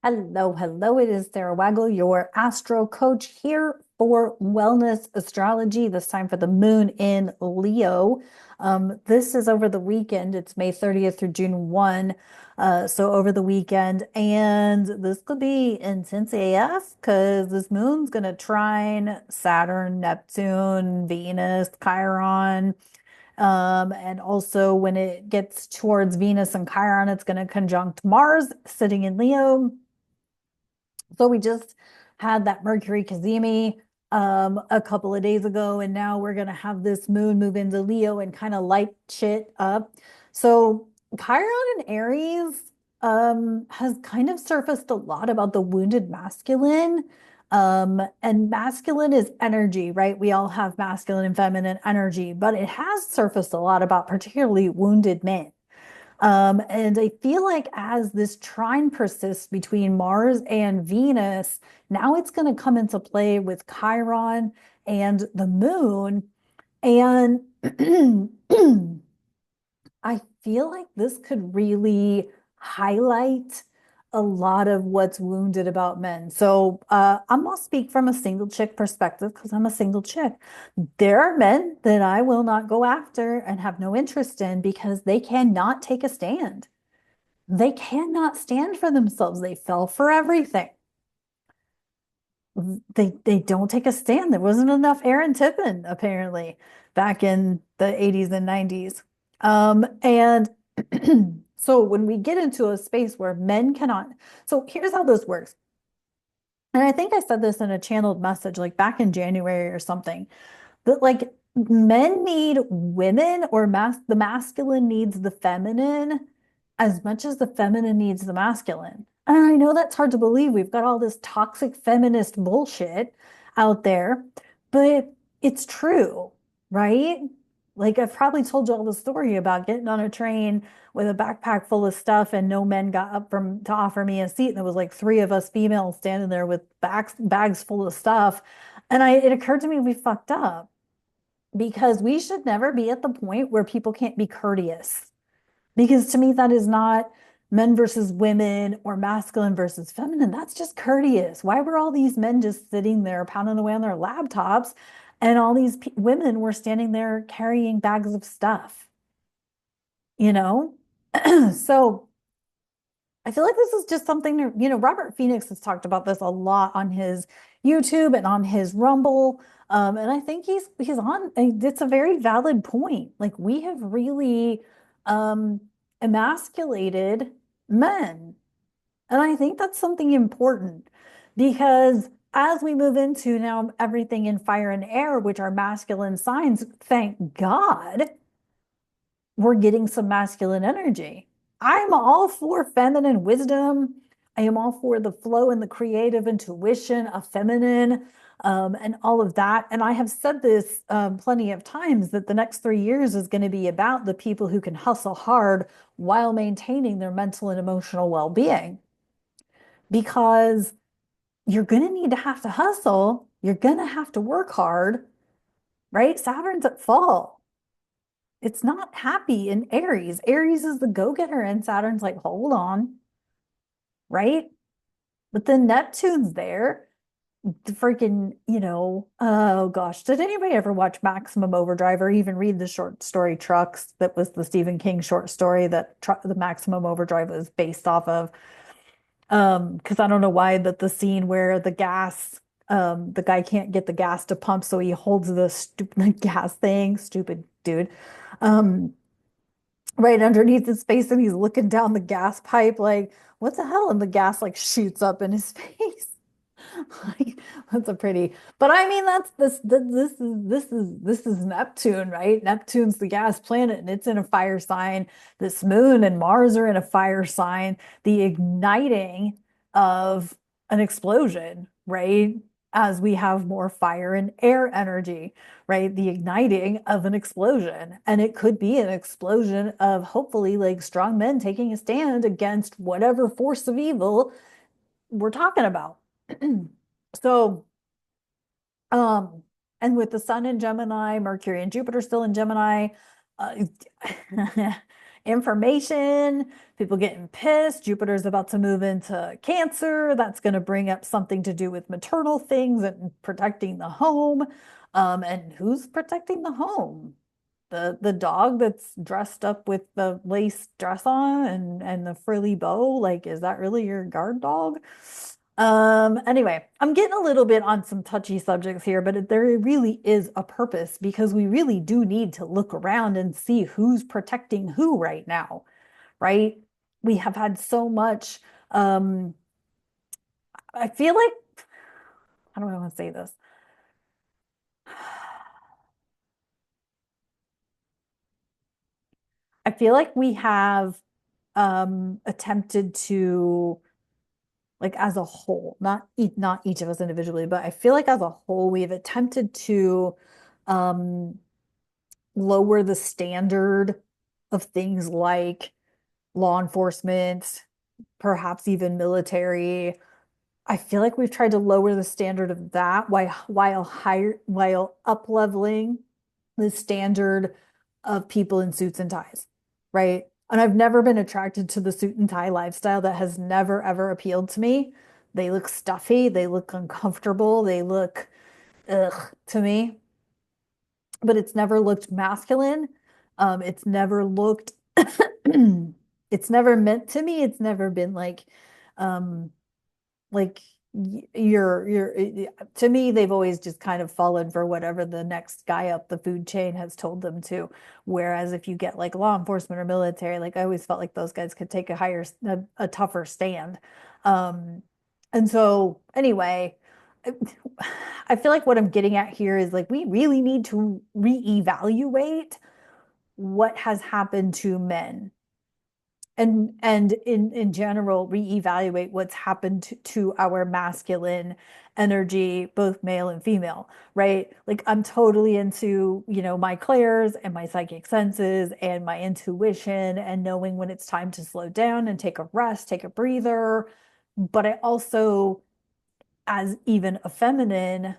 Hello, hello. It is Sarah Waggle, your astro coach here for Wellness Astrology, this time for the moon in Leo. This is over the weekend. It's May 30th through June 1. So over the weekend. And this could be intense AF because this moon's going to trine Saturn, Neptune, Venus, Chiron. And also when it gets towards Venus and Chiron, it's going to conjunct Mars sitting in Leo. So we just had that Mercury Cazimi a couple of days ago, and now we're going to have this moon move into Leo and kind of light shit up. So Chiron and Aries has kind of surfaced a lot about the wounded masculine. And masculine is energy, right? We all have masculine and feminine energy, but it has surfaced a lot about particularly wounded men. And I feel like as this trine persists between Mars and Venus, now it's going to come into play with Chiron and the moon. And I feel like this could really highlight a lot of what's wounded about men. So I'm gonna speak from a single chick perspective because I'm a single chick. There are men that I will not go after and have no interest in because they cannot take a stand. They cannot stand for themselves. They fell for everything. They don't take a stand. There wasn't enough Aaron Tippin, apparently, back in the 80s and 90s. And so when we get into a space where men cannot, so here's how this works. And I think I said this in a channeled message like back in January or something, that like men need women or the masculine needs the feminine as much as the feminine needs the masculine. And I know that's hard to believe. We've got all this toxic feminist bullshit out there, but it's true, right? Like I've probably told you all the story about getting on a train with a backpack full of stuff and no men got up from to offer me a seat. And there was like three of us females standing there with bags full of stuff. And it occurred to me we fucked up because we should never be at the point where people can't be courteous. Because to me, that is not men versus women or masculine versus feminine. That's just courteous. Why were all these men just sitting there pounding away on their laptops and all these women were standing there carrying bags of stuff, you know? So I feel like this is just something to, Robert Phoenix has talked about this a lot on his YouTube and on his Rumble. And I think he's on, it's a very valid point. Like we have really emasculated men. And I think that's something important because as we move into now everything in fire and air, which are masculine signs, thank God we're getting some masculine energy. I'm all for feminine wisdom. I am all for the flow and the creative intuition of feminine and all of that. And I have said this plenty of times that the next 3 years is going to be about the people who can hustle hard while maintaining their mental and emotional well-being. Because you're going to need to have to hustle. You're going to have to work hard, right? Saturn's at fall. It's not happy in Aries. Aries is the go-getter, and Saturn's like, hold on, right? But then Neptune's there. The freaking, oh gosh, did anybody ever watch Maximum Overdrive or even read the short story Trucks that was the Stephen King short story that the Maximum Overdrive was based off of? Because I don't know why, but the scene where the guy can't get the gas to pump, so he holds the stupid gas thing, stupid dude. Um, right underneath his face and he's looking down the gas pipe like, what the hell? And the gas like shoots up in his face. Like, that's a pretty, but I mean, that's this is Neptune, right? Neptune's the gas planet and it's in a fire sign. This moon and Mars are in a fire sign. The igniting of an explosion, right? As we have more fire and air energy, right? The igniting of an explosion. And it could be an explosion of hopefully like strong men taking a stand against whatever force of evil we're talking about. So, um, and with the sun in Gemini, Mercury and Jupiter still in Gemini, uh, information, people getting pissed. Jupiter's about to move into Cancer. That's going to bring up something to do with maternal things and protecting the home. And who's protecting the home? The dog that's dressed up with the lace dress on and the frilly bow. Like, is that really your guard dog? Anyway, I'm getting a little bit on some touchy subjects here, but there really is a purpose because we really do need to look around and see who's protecting who right now, right? We have had so much, I feel like, how do I want to say this? I feel like we have attempted to, like, as a whole, not each of us individually, but I feel like as a whole we have attempted to um lower the standard of things like law enforcement, perhaps even military. I feel like we've tried to lower the standard of that while up leveling the standard of people in suits and ties, right? And I've never been attracted to the suit and tie lifestyle. That has never ever appealed to me. They look stuffy, they look uncomfortable, they look ugh to me, but it's never looked masculine. It's never looked it's never meant to me. It's never been um like you're to me they've always just kind of fallen for whatever the next guy up the food chain has told them to, whereas if you get like law enforcement or military, like I always felt like those guys could take a tougher stand. um and so anyway, I feel like what I'm getting at here is like we really need to reevaluate what has happened to men, and in general reevaluate what's happened to our masculine energy, both male and female, right? Like I'm totally into, my clairs and my psychic senses and my intuition and knowing when it's time to slow down and take a rest, take a breather. But I also, as even a feminine,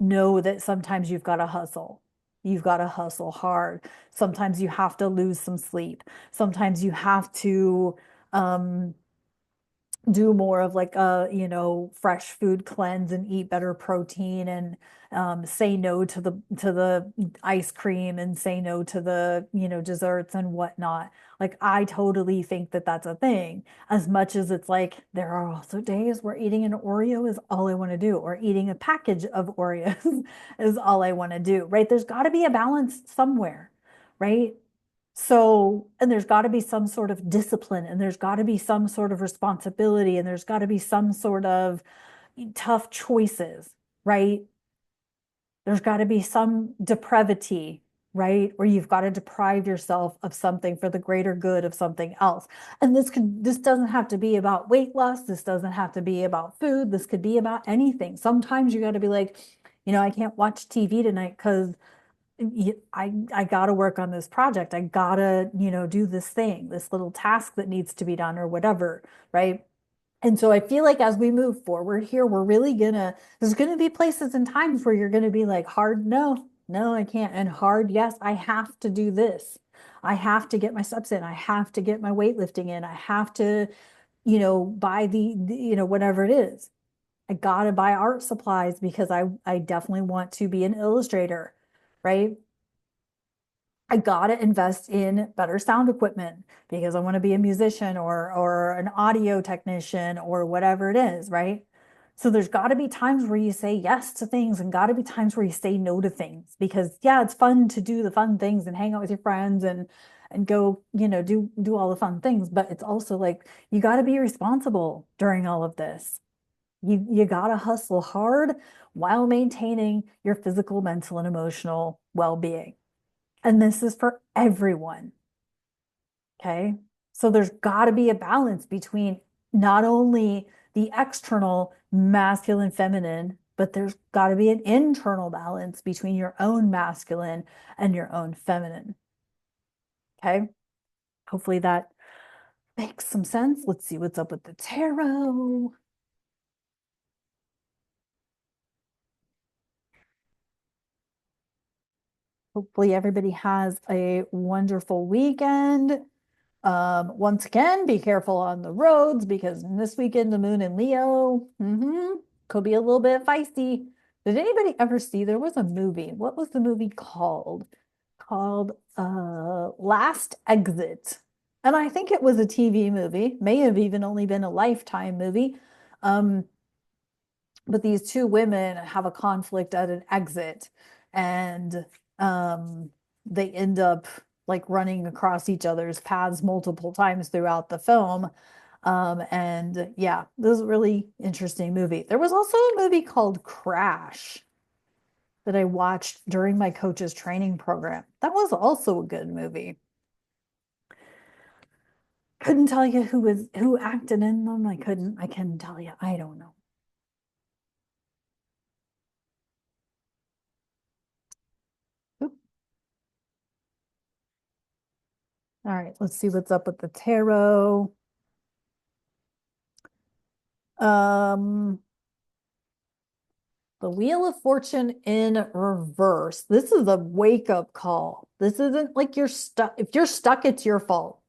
know that sometimes you've got to hustle. You've got to hustle hard. Sometimes you have to lose some sleep. Sometimes you have to um, do more of like a, fresh food cleanse and eat better protein and say no to the ice cream and say no to the, desserts and whatnot. Like I totally think that that's a thing. As much as it's like there are also days where eating an Oreo is all I want to do, or eating a package of Oreos is all I want to do, right? There's got to be a balance somewhere, right? So, and there's got to be some sort of discipline, and there's got to be some sort of responsibility, and there's got to be some sort of tough choices, right? There's got to be some depravity, right? Where you've got to deprive yourself of something for the greater good of something else. And this doesn't have to be about weight loss. This doesn't have to be about food. This could be about anything. Sometimes you got to be like, I can't watch TV tonight because I got to work on this project. I gotta, do this thing, this little task that needs to be done or whatever, right? And so I feel like as we move forward here, there's gonna be places and times where you're gonna be like, hard, no, no, I can't. And hard, yes, I have to do this. I have to get my steps in. I have to get my weightlifting in. I have to, buy whatever it is. I gotta buy art supplies because I definitely want to be an illustrator, right? I gotta invest in better sound equipment because I want to be a musician or an audio technician or whatever it is, right? So there's got to be times where you say yes to things and got to be times where you say no to things because yeah, it's fun to do the fun things and hang out with your friends and go, do all the fun things, but it's also like you got to be responsible during all of this. You got to hustle hard while maintaining your physical, mental, and emotional well-being. And this is for everyone. Okay. So there's got to be a balance between not only the external masculine, feminine, but there's got to be an internal balance between your own masculine and your own feminine. Okay. Hopefully that makes some sense. Let's see what's up with the tarot. Hopefully everybody has a wonderful weekend. Once again, be careful on the roads because this weekend the moon in Leo could be a little bit feisty. Did anybody ever see there was a movie? What was the movie called? Called Last Exit. And I think it was a TV movie, may have even only been a Lifetime movie. Um, but these two women have a conflict at an exit and they end up like running across each other's paths multiple times throughout the film. And yeah, this is a really interesting movie. There was also a movie called Crash that I watched during my coach's training program. That was also a good movie. Couldn't tell you who acted in them. I couldn't tell you. I don't know. Oop. All right, let's see what's up with the tarot. Um, the Wheel of Fortune in reverse. This is a wake-up call. This isn't like you're stuck. If you're stuck, it's your fault.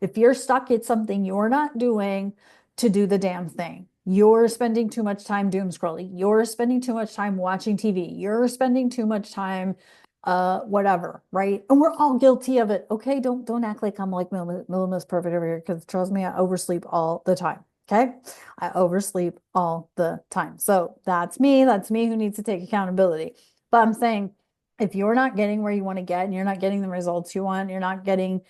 If you're stuck, it's something you're not doing to do the damn thing. You're spending too much time doom scrolling. You're spending too much time watching TV. You're spending too much time whatever, right? And we're all guilty of it. Okay, don't act like I'm like Millennium's perfect over here because trust me, I oversleep all the time. Okay. I oversleep all the time. So that's me. That's me who needs to take accountability. But I'm saying if you're not getting where you want to get and you're not getting the results you want, you're not getting,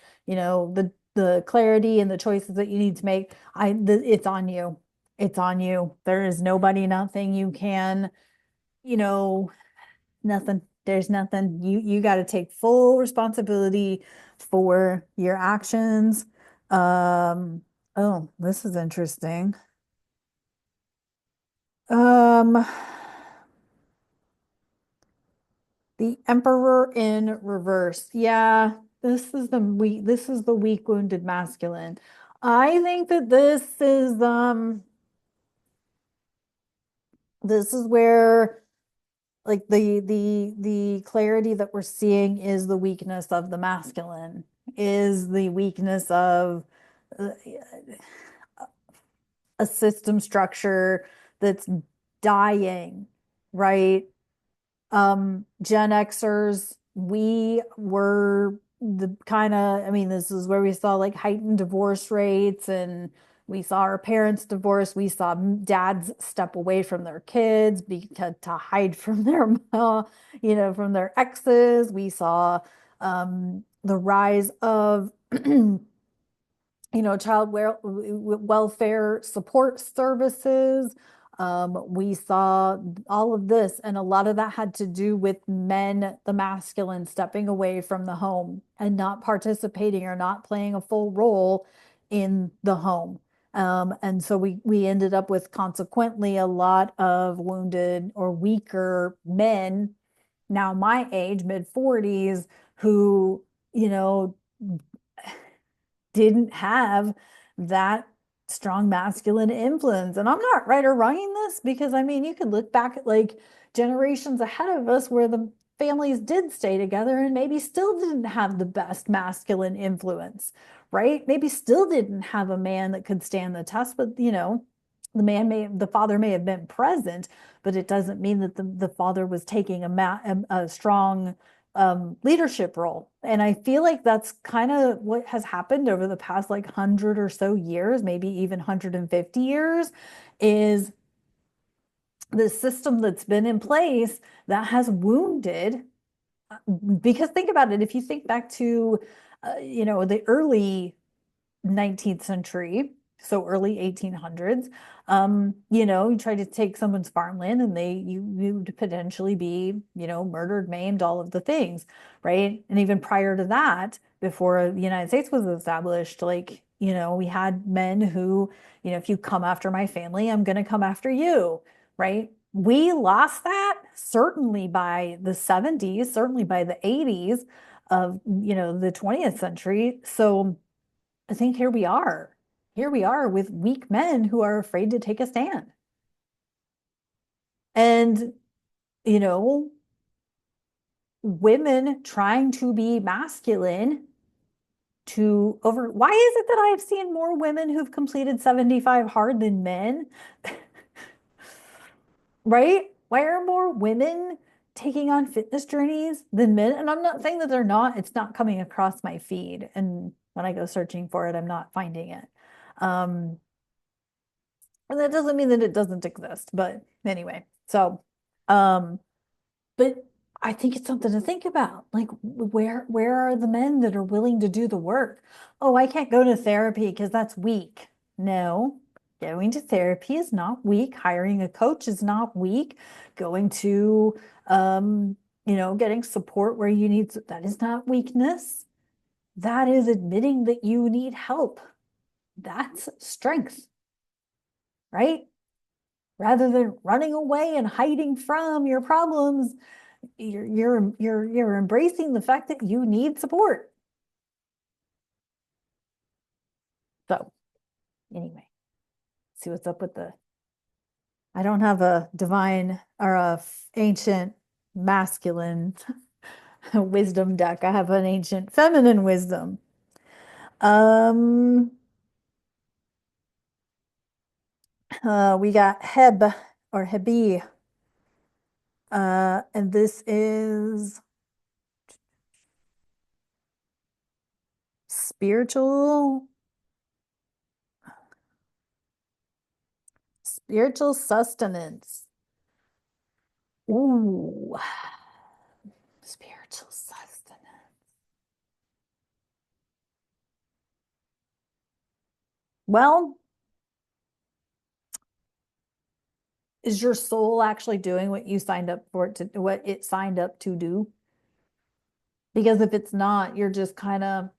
the clarity and the choices that you need to make, it's on you. It's on you. There is nobody, nothing you can, you know, nothing. There's nothing. You got to take full responsibility for your actions. Oh, this is interesting. Um, the Emperor in reverse. Yeah, this is the weak wounded masculine. I think that this is where like the clarity that we're seeing is the weakness of the masculine, is the weakness of uh, a system structure that's dying, right? Gen Xers, we were the kind of, I mean, this is where we saw like heightened divorce rates and we saw our parents divorce. We saw dads step away from their kids because to hide from their, from their exes. We saw the rise of child welfare support services. We saw all of this, and a lot of that had to do with men, the masculine, stepping away from the home and not participating or not playing a full role in the home. And so we ended up with consequently a lot of wounded or weaker men, now my age, mid 40s, who, you know, didn't have that strong masculine influence. And I'm not right or wrong in this because I mean, you could look back at like generations ahead of us where the families did stay together and maybe still didn't have the best masculine influence, right? Maybe still didn't have a man that could stand the test, but the father may have been present, but it doesn't mean that the father was taking a strong leadership role. And I feel like that's kind of what has happened over the past like 100 or so years, maybe even 150 years, is the system that's been in place that has wounded. Because think about it, if you think back to, the early 19th century, so early 1800s, you try to take someone's farmland and you would potentially be, murdered, maimed, all of the things, right? And even prior to that, before the United States was established, like, we had men who, if you come after my family, I'm going to come after you, right? We lost that certainly by the 70s, certainly by the 80s of, the 20th century. So I think here we are. Here we are with weak men who are afraid to take a stand. And, you know, women trying to be masculine why is it that I've seen more women who've completed 75 hard than men? Right? Why are more women taking on fitness journeys than men? And I'm not saying that they're not, it's not coming across my feed. And when I go searching for it, I'm not finding it. Um, and that doesn't mean that it doesn't exist, but anyway. Um, but I think it's something to think about. Like, where are the men that are willing to do the work? Oh, I can't go to therapy because that's weak. No, going to therapy is not weak. Hiring a coach is not weak. Going to, getting support where you need, that is not weakness. That is admitting that you need help. That's strength, right? Rather than running away and hiding from your problems, you're embracing the fact that you need support. So anyway, see what's up with the, I don't have a divine or a ancient masculine wisdom deck. I have an ancient feminine wisdom. Um, we got Heb or Hebi. And this is spiritual sustenance. Ooh, spiritual sustenance. Well, is your soul actually doing what you signed up for it to, what it signed up to do? Because if it's not, you're just kind of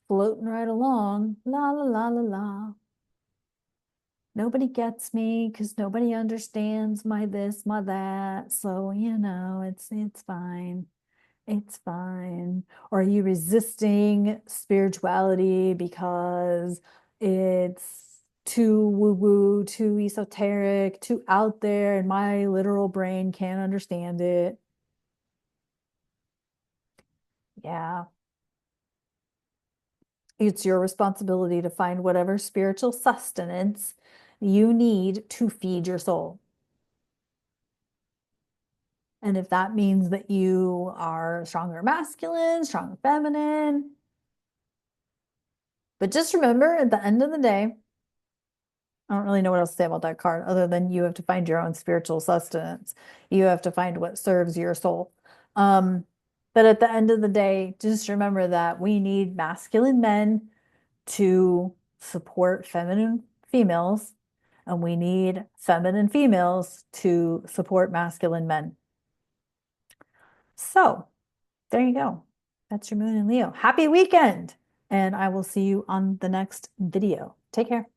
floating right along. La la la la la. Nobody gets me because nobody understands my this, my that. So, it's fine. It's fine. Or are you resisting spirituality because it's too woo-woo, too esoteric, too out there, and my literal brain can't understand it? Yeah. It's your responsibility to find whatever spiritual sustenance you need to feed your soul. And if that means that you are stronger masculine, stronger feminine, but just remember at the end of the day, I don't really know what else to say about that card other than you have to find your own spiritual sustenance. You have to find what serves your soul. Um, but at the end of the day, just remember that we need masculine men to support feminine females, and we need feminine females to support masculine men. So there you go. That's your moon in Leo. Happy weekend. And I will see you on the next video. Take care.